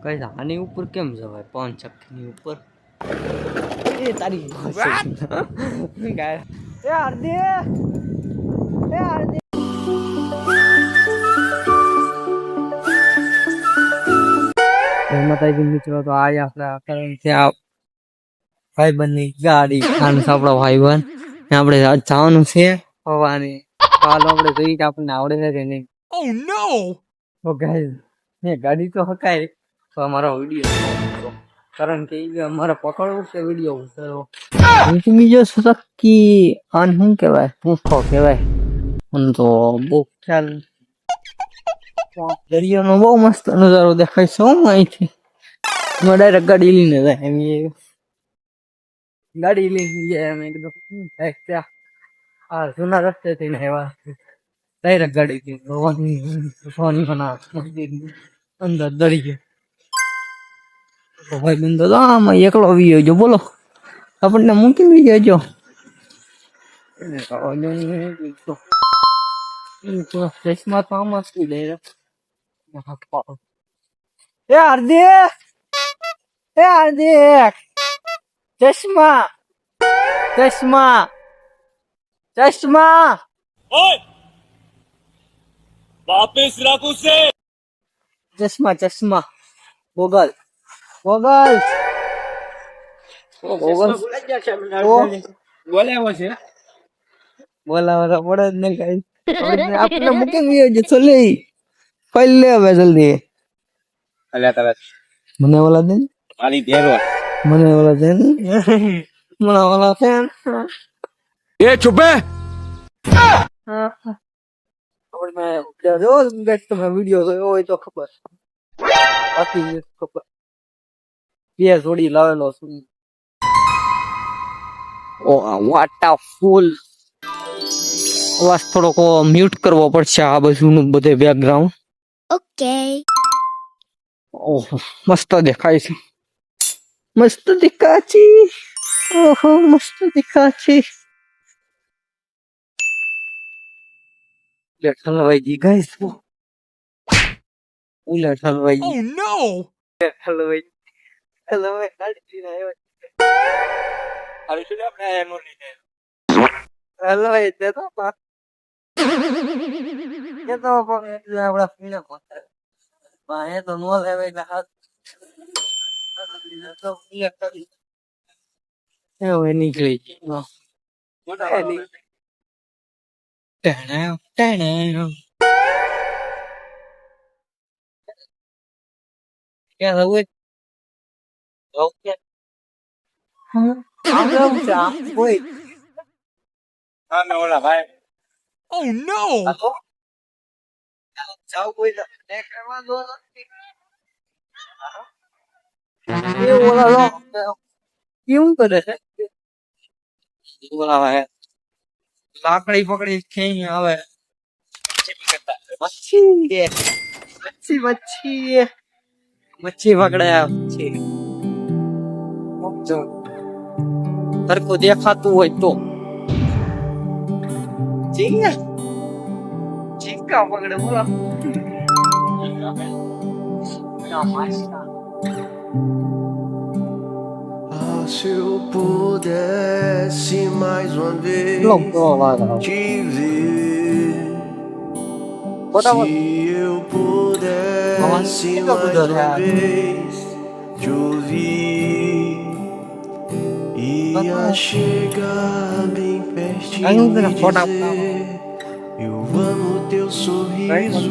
કઈ આની ઉપર કેમ જવાય 5 ચક્કીની ઉપર એ તારી ગાય એ આરદી માતાજી મિત્રો તો આ આપણા કારણ છે આ ભાઈબંધની ગાડી ખાન આપણો ભાઈબંધ આપણે જવાનું છે હવાની ચાલો આપણે જોઈએ કે આપણને આવડે છે કે નહીં. ઓ નો તો ગાઈસ મેં ગાડી તો હકાય તો અમારો વિડીયો કારણ કે અમારે પકડવું છે વિડીયો ઉતારો બીજો સકી આન શું કહેવાય પૂછો કહેવાય મને તો બહુ ખ્યાલ દરિયાનો બહુ મસ્ત નજારો દેખાય છે હું અહીંથી ડાયરેક્ટ ગાડી લઈને જાય એમ ગાડી લઈને જાય એમ એકદમ હા જૂના રસ્તે થઈને આવ્યા ડાયરેક્ટ ગાડી સોની બના અંદર દરિયે ભાઈ બંધો તો આમાં એકલો વી જો બોલો આપણને મૂકી વી જજો ચશ્મા તો આમાં શું લે એ હાર્દિક ચશ્મા ઓય વાપસ રાખું છે ચશ્મા ગોગલ બોલાવા પડે જ ને કઈ આપણે મૂકી ગયો છે લે ફાઈલ લે હવે જલ્દી અલ્યા તારા મને ઓલા દે મારી દેરો મને ઓલા દે મને ઓલા દે એ ચૂપે આપણે મે રોજ બેઠ તો વિડિયો જોયો હોય તો ખબર બાકી ખબર બે જોડી લાવેલો છું ઓ વોટ અ ફૂલ અવાજ થોડોક મ્યુટ કરવો પડશે આ બધું બધે બેકગ્રાઉન્ડ ઓકે ઓહ મસ્ત દેખાય છે મસ્ત દેખાય લેટલ ભાઈ ગાઈસ લેટલ ભાઈ ઓ નો લેટલ ભાઈ ગાડી લઈને આવ્યો અરે શું આપણે એનો લીધે હેલો ભાઈ તે તો પા આપડા પીણા પહોંચે એ તો નો લેવે એટલે હાથ એવું નીકળી ગયું ક્યાં જવું કોઈ ઓલા ભાઈ ઓ નો જાવ કોઈ ને કરવા દો એ ઓલા લો કેવું કરે છે ઓલા ભાઈ લાકડી પકડી ખેઈ આવે મચ્છી પકડાયા મચ્છી તરકો દેખાતું હોય તો ચીંકા પકડે બોલા Se eu pudesse mais uma vez te ver, se eu pudesse mais uma vez te ouvir, ia chegar bem pertinho e dizer eu amo teu sorriso.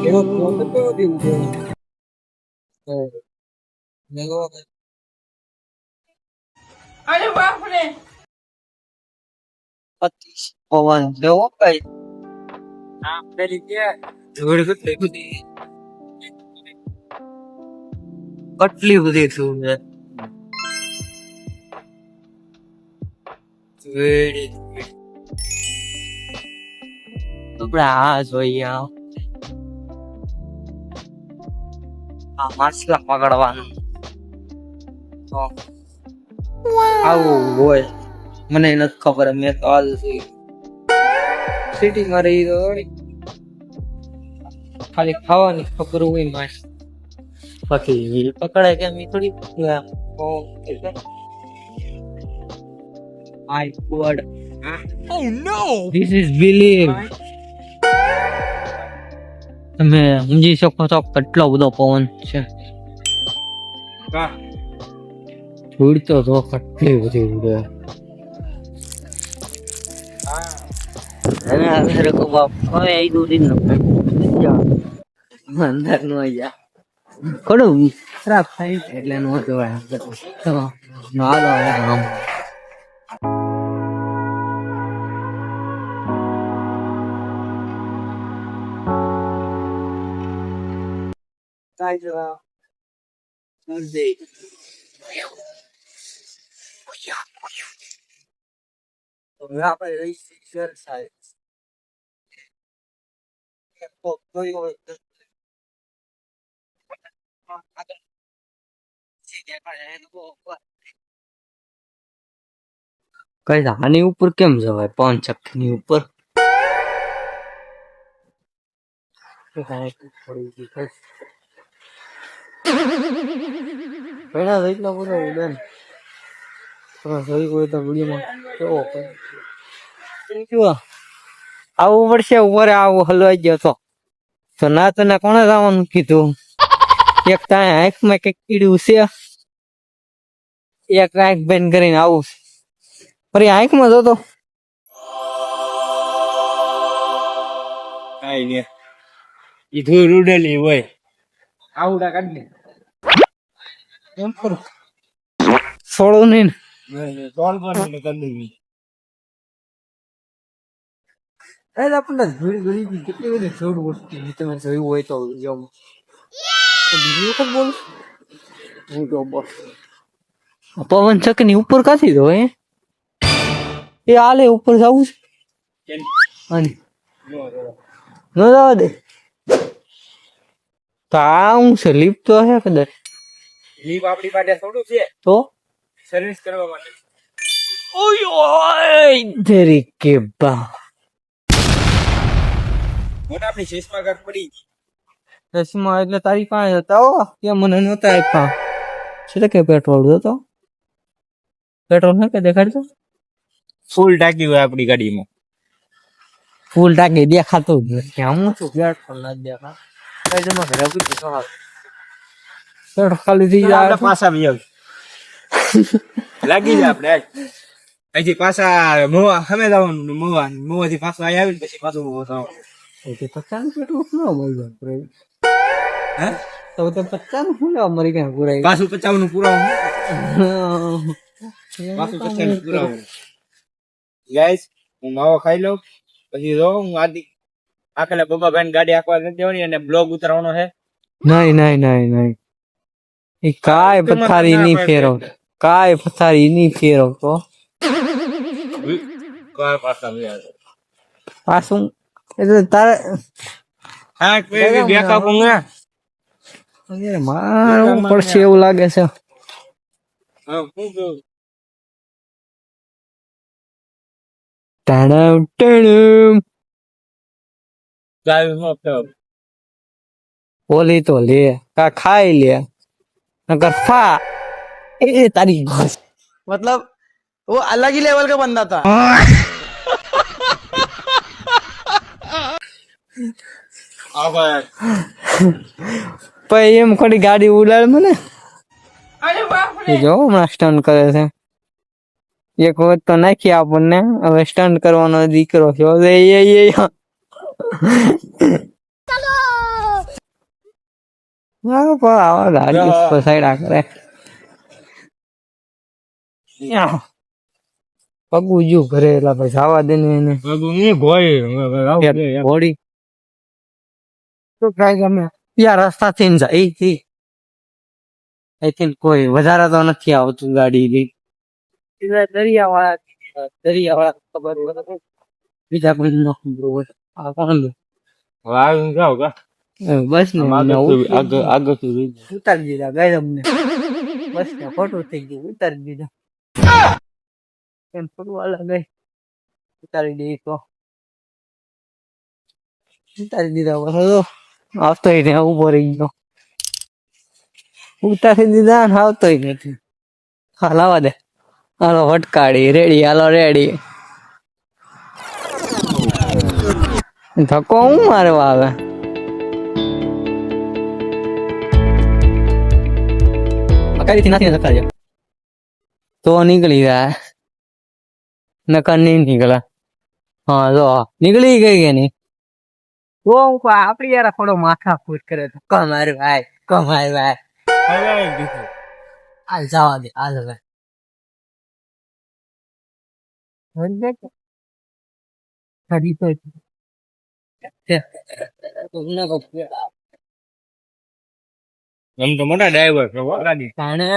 અરે બાપ રે અતિશ પવન જેવો કઈ આ ફેરી ગયા ધૂળ કેટલી બધી શું છે આપણે આ જોઈએ આ માછલા પકડવાનું તો આવું હોય મને નથી ખબર મેં તો આજ સિટી માં રહી તો ખાલી ખાવાની ખબર હોય માસ બાકી પકડાય કેમ એ થોડી my God this is believe તમે સમજી શકો છો કેટલો બધો પવન છે ઉડતો તો કેટલી બધી ઉડે અને આધારે કો બાપ હવે એ દૂરી ન અંદર નો જા કડું ખરાબ થાય એટલે નો જોવાય હાલો આમ કાજરા નર્દે તો આપણે રહી શેર સાહેબ કઈ આની ઉપર કેમ જવાય 5 ચક્કીની ઉપર પેલા એટલા બધા ઉડે જોઈ કોઈ તો વિડીયોમાં આવું પડશે ઉપર આવું હલવાઈ ગયો તો ના તને કોને જવાનું કીધું એક ત્યાં આંખમાં કઈક કીડું છે એક આંખ બેન કરીને આવું ફરી આંખમાં જતો કઈ નઈ ઈ ધૂળ ઉડેલી હોય આવડા કાઢી એમ કરું છોડું નહીં સોલ કરીને કરી દેવી આપણને ઘડી કેટલી બધી છોડ વસ્તી તમે જોયું હોય તો બીજી વખત બોલ હું તો બસ પવન ચકની ઉપર કાથી દો એ હાલે ઉપર જવું છે અને ન જવા દે તો આ હું છે લીપ તો હે કદાચ લીપ આપણી પાસે થોડું છે તો સર્વિસ કરવા માટે ઓય તેરી કે બા મોટા આપણી શેષમાં ઘર પડી દસમાં એટલે તારી પાસે હતા હો કે મને નહોતા આપ્યા છે કે પેટ્રોલ હતો પેટ્રોલ ને કે દેખાડતો ફૂલ ટાંકી હોય આપણી ગાડીમાં ફૂલ ટાંકી દેખાતું જ નથી હું છું પેટ્રોલ ના દેખા કઈ જમા ઘરે પેટ્રોલ ખાલી થઈ જાય પાછા બી લાગી જાય આપણે અહીંથી પાછા મોવા સામે જવાનું મોવાથી પાછું અહીં આવીને પછી પાછું પચાસ પેટ્રોલ ના મળ્યું હે તો 50 શું લેવા મરી ગયા પૂરા પાછું 50 નું પુરાવું પાછું 50 નું પુરાવું ગાઈસ હું માવો ખાઈ લઉં પછી જો હું આખલે બબા ભાઈ ગાડી આખવા નથી દેવાની અને બ્લોગ ઉતારવાનો છે નહીં એ કાય પથારી નહીં ફેરવ કાય પથારી નહીં ફેરવતો પાછું એટલે તારે હા કોઈ બેકા કોંગા મારું પડશે એવું લાગે છે હા હું કહું ટાણમ ગાય મોકતો ઓલી તો લે કા ખાઈ લે નકર ફા એ તારી ઘોસ मतलब वो अलग ही लेवल का बंदा था પછી એમ ખોટી ગાડી ઉડાડ મને अरे बाप रे જો હમણાં સ્ટન્ટ કરે છે એક વખત તો નાખી આપણને હવે સ્ટન્ટ કરવાનો દીકરો છે આવા ગાડી ફસાયડા કરે પગું જ્યું ઘરે એટલે પછી જવા દે ને એને ઘોડી તો ટ્રાય ગમે ત્યાં રસ્તા થી જાય અહીંથી કોઈ વધારે તો નથી આવતું ગાડી દરિયા વાળા ખબર હોય બીજા કોઈ ન ખબર હોય આ કોણ જાઓ કા બસ ને આગળ ઉતારી દીધા ગાય અમને બસ ને ખોટું થઈ ગયું ઉતારી દીધા એમ થોડું અલગ ઉતારી દે તો ઉતારી દીધા બસ આવતો ઉભો રહી ગયો ઉતારી દીધા ને આવતોય નથી. હા લાવા દે. હાલો વટકાડી રેડી, હાલો રેડી. ધક્કો હું મારવા આવે? અકારીથી નાખીને ધક્કા દે. તો નીકળી જાય. નકર નહીં નીકળે. હા જો નીકળી ગઈ કે નહીં? તો આપડી યાર થોડો માથા ફૂટ કરે તો કમાર ભાઈ, કમાર ભાઈ. હાલ જવા દે, હાલ હવે. હરી તો એમ તો મોટા ડ્રાઈવર છે હો ગાડી. તાણે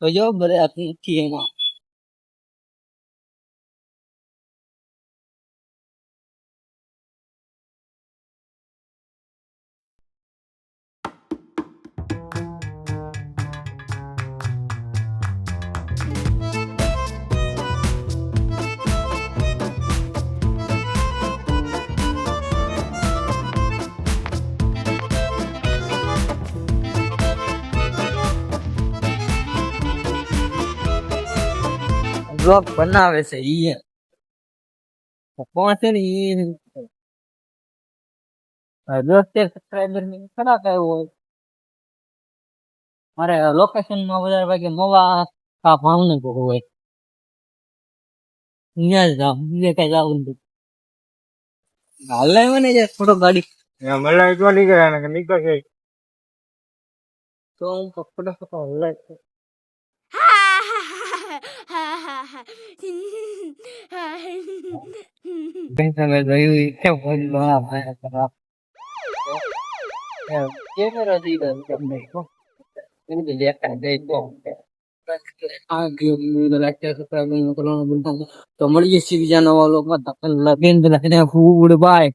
તો જો બરે નથી એમાં. બ્લોગ બનાવે છે ઈ પહોંચે ને ઈ 10-13 સબસ્ક્રાઈબર ની ખરા કઈ હોય. મારે લોકેશન માં વધારે ભાગે નવા આ ભાવનગર હોય. અહીંયા જ જાવ, બીજે કઈ જવું નથી. હાલે મને જે થોડો ગાડી મળે તો નીકળે ને નીકળશે. તો હું ફટોફટ હલાય. કઈ તમે જોયું કે બોલવા ભાઈ ખરાબ કેમેરો દીધો તમને એને લેતા દે આ ગેમ નું લેક્ચર સબસ્ક્રાઇબ કરવાનું ભૂલતા નહીં. તો મળીએ છીએ બીજા નવા વ્લોગમાં. તબ તક લગીન ફૂડ બાય.